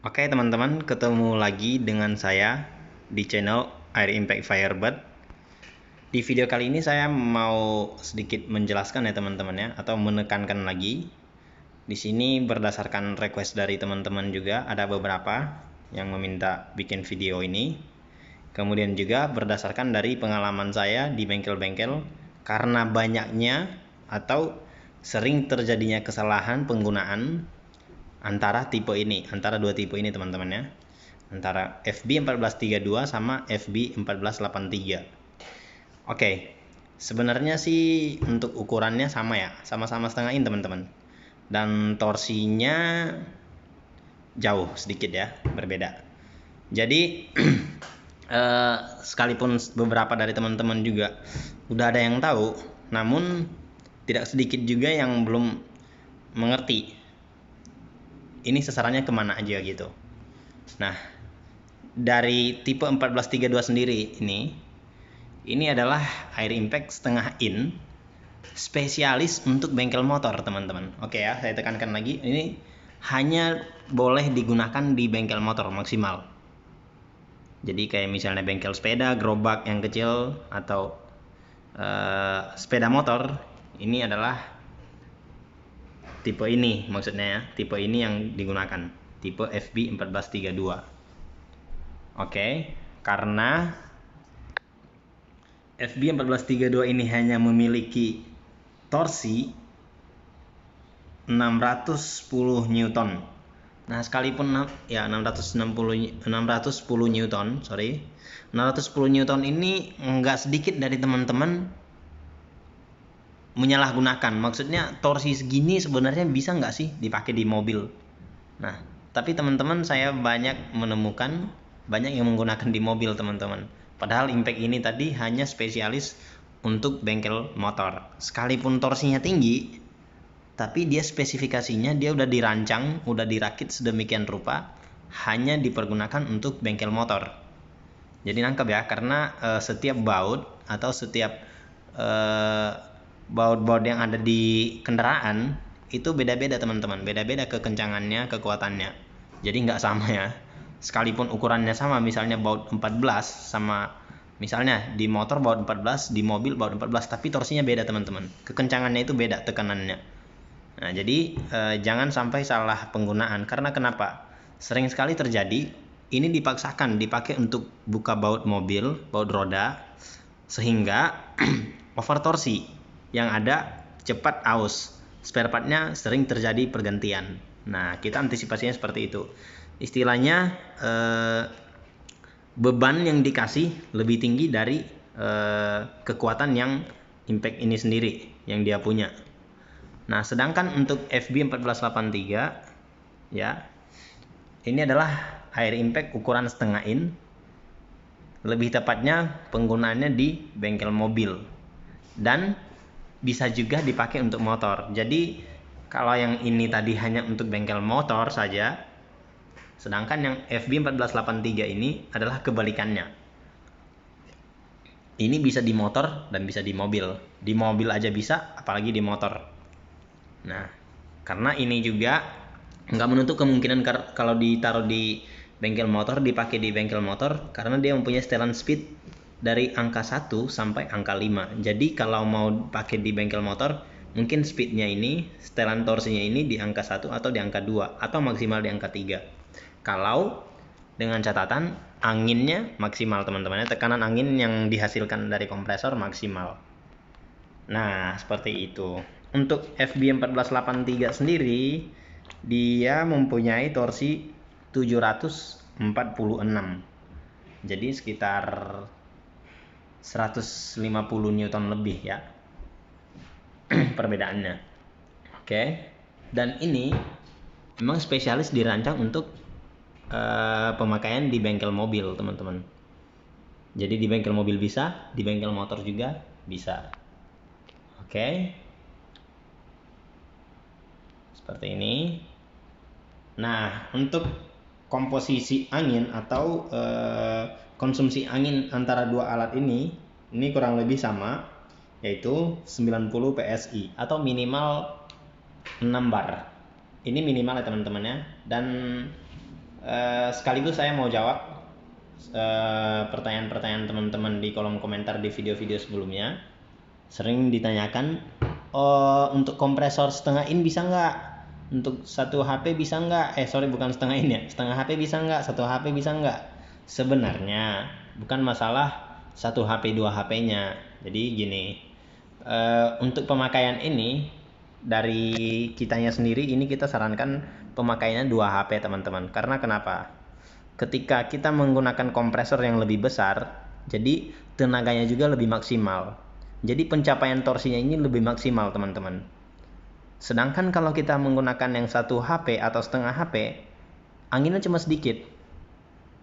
Oke teman-teman, ketemu lagi dengan saya di channel Air Impact Firebird. Di video kali ini saya mau sedikit menjelaskan ya teman-teman ya, atau menekankan lagi. Di sini berdasarkan request dari teman-teman juga ada beberapa yang meminta bikin video ini. Kemudian juga berdasarkan dari pengalaman saya di bengkel-bengkel, karena banyaknya atau sering terjadinya kesalahan penggunaan antara dua tipe ini teman-teman ya, antara FB1432 sama FB1483. Oke, sebenarnya sih untuk ukurannya sama ya, sama-sama setengah in teman-teman, dan torsinya jauh sedikit ya, berbeda. Jadi sekalipun beberapa dari teman-teman juga udah ada yang tahu, namun tidak sedikit juga yang belum mengerti ini sasarannya kemana aja gitu. Nah, dari tipe 1432 sendiri ini adalah air impact setengah in spesialis untuk bengkel motor teman-teman. Oke ya, saya tekankan lagi, ini hanya boleh digunakan di bengkel motor maksimal. Jadi kayak misalnya bengkel sepeda, gerobak yang kecil, atau sepeda motor, ini adalah tipe ini maksudnya ya, tipe ini yang digunakan, tipe FB1432. Oke, karena FB1432 ini hanya memiliki torsi 610 Newton. Nah, sekalipun ya 610 Newton, 610 Newton ini enggak sedikit dari teman-teman menyalahgunakan. Maksudnya torsi segini sebenarnya bisa nggak sih dipakai di mobil? Nah, tapi teman-teman, saya banyak menemukan banyak yang menggunakan di mobil teman-teman. Padahal impact ini tadi hanya spesialis untuk bengkel motor. Sekalipun torsinya tinggi, tapi dia spesifikasinya dia udah dirancang, udah dirakit sedemikian rupa, hanya dipergunakan untuk bengkel motor. Jadi nangkep ya, karena setiap baut atau setiap baut-baut yang ada di kendaraan itu beda-beda teman-teman, beda-beda kekencangannya, kekuatannya. Jadi nggak sama ya. Sekalipun ukurannya sama, misalnya baut 14 sama, misalnya di motor baut 14, di mobil baut 14, tapi torsinya beda teman-teman. Kekencangannya itu beda, tekanannya. Nah, jadi jangan sampai salah penggunaan. Karena kenapa? Sering sekali terjadi ini dipaksakan dipakai untuk buka baut mobil, baut roda, sehingga over torsi, yang ada cepat aus. Spare partnya sering terjadi pergantian. Nah, kita antisipasinya seperti itu. Istilahnya beban yang dikasih lebih tinggi dari kekuatan yang impact ini sendiri yang dia punya. Nah, sedangkan untuk FB1483 ya, ini adalah air impact ukuran setengah in. Lebih tepatnya penggunaannya di bengkel mobil, dan bisa juga dipakai untuk motor. Jadi kalau yang ini tadi hanya untuk bengkel motor saja, sedangkan yang FB1483 ini adalah kebalikannya. Ini bisa di motor dan bisa di mobil. Di mobil aja bisa, apalagi di motor. Nah, karena ini juga nggak menutup kemungkinan kalau ditaruh di bengkel motor, dipakai di bengkel motor, karena dia mempunyai setelan speed dari angka 1 sampai angka 5. Jadi kalau mau pakai di bengkel motor, mungkin speednya ini, setelan torsinya ini di angka 1 atau di angka 2, atau maksimal di angka 3. Kalau dengan catatan anginnya maksimal teman-teman, tekanan angin yang dihasilkan dari kompresor maksimal. Nah, seperti itu. Untuk FB1483 sendiri, dia mempunyai torsi 746. Jadi sekitar 150 Newton lebih ya perbedaannya. Oke. Dan ini memang spesialis dirancang untuk pemakaian di bengkel mobil teman-teman. Jadi di bengkel mobil bisa, di bengkel motor juga bisa. Oke. Seperti ini. Nah, untuk komposisi angin atau konsumsi angin antara dua alat ini kurang lebih sama, yaitu 90 PSI atau minimal 6 bar. Ini minimal ya teman-teman ya. Dan Sekaligus saya mau jawab pertanyaan-pertanyaan teman-teman di kolom komentar di video-video sebelumnya. Sering ditanyakan, oh, untuk kompresor setengah in bisa nggak? Untuk satu HP bisa nggak? Bukan setengah in ya, setengah HP bisa nggak? Satu HP bisa nggak? Sebenarnya bukan masalah satu HP dua HP-nya. Jadi gini, untuk pemakaian ini dari kitanya sendiri ini kita sarankan pemakaiannya 2 HP teman-teman. Karena kenapa? Ketika kita menggunakan kompresor yang lebih besar, jadi tenaganya juga lebih maksimal. Jadi pencapaian torsinya ini lebih maksimal teman-teman. Sedangkan kalau kita menggunakan yang 1 HP atau setengah HP, anginnya cuma sedikit.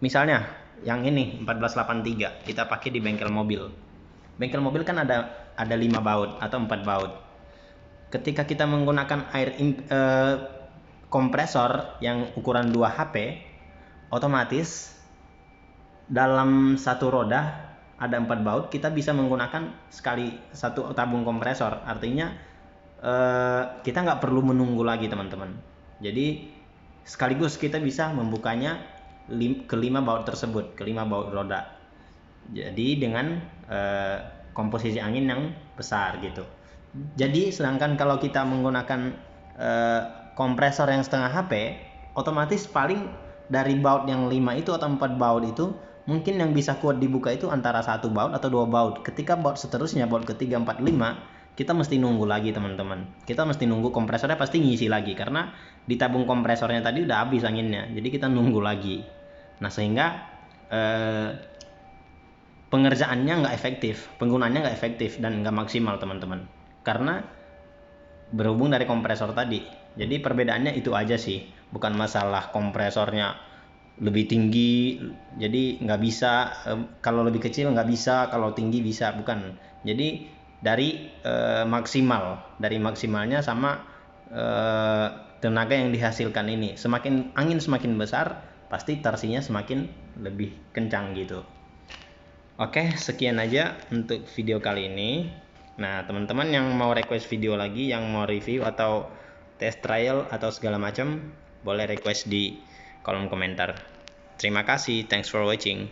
Misalnya yang ini 1483 kita pakai di bengkel mobil. Bengkel mobil kan ada 5 baut atau 4 baut. Ketika kita menggunakan kompresor yang ukuran 2 HP, otomatis dalam satu roda ada 4 baut, kita bisa menggunakan sekali satu tabung kompresor. Artinya kita nggak perlu menunggu lagi teman-teman. Jadi sekaligus kita bisa membukanya ke 5 baut tersebut, ke 5 baut roda. Jadi dengan komposisi angin yang besar gitu. Jadi sedangkan kalau kita menggunakan kompresor yang setengah HP, otomatis paling dari baut yang 5 itu atau 4 baut itu mungkin yang bisa kuat dibuka itu antara 1 baut atau 2 baut. Ketika baut seterusnya, baut ketiga, 4, 5, kita mesti nunggu lagi teman-teman. Kita mesti nunggu kompresornya pasti ngisi lagi karena di tabung kompresornya tadi udah habis anginnya. Jadi kita nunggu lagi. Nah sehingga pengerjaannya nggak efektif, penggunaannya nggak efektif dan nggak maksimal teman-teman. Karena berhubung dari kompresor tadi. Jadi perbedaannya itu aja sih, bukan masalah kompresornya lebih tinggi jadi nggak bisa, kalau lebih kecil nggak bisa, kalau tinggi bisa, bukan. Jadi dari maksimalnya sama tenaga yang dihasilkan ini. Semakin angin semakin besar, pasti torsinya semakin lebih kencang gitu. Oke, sekian aja untuk video kali ini. Nah, teman-teman yang mau request video lagi, yang mau review atau test trial atau segala macam, boleh request di kolom komentar. Terima kasih, thanks for watching.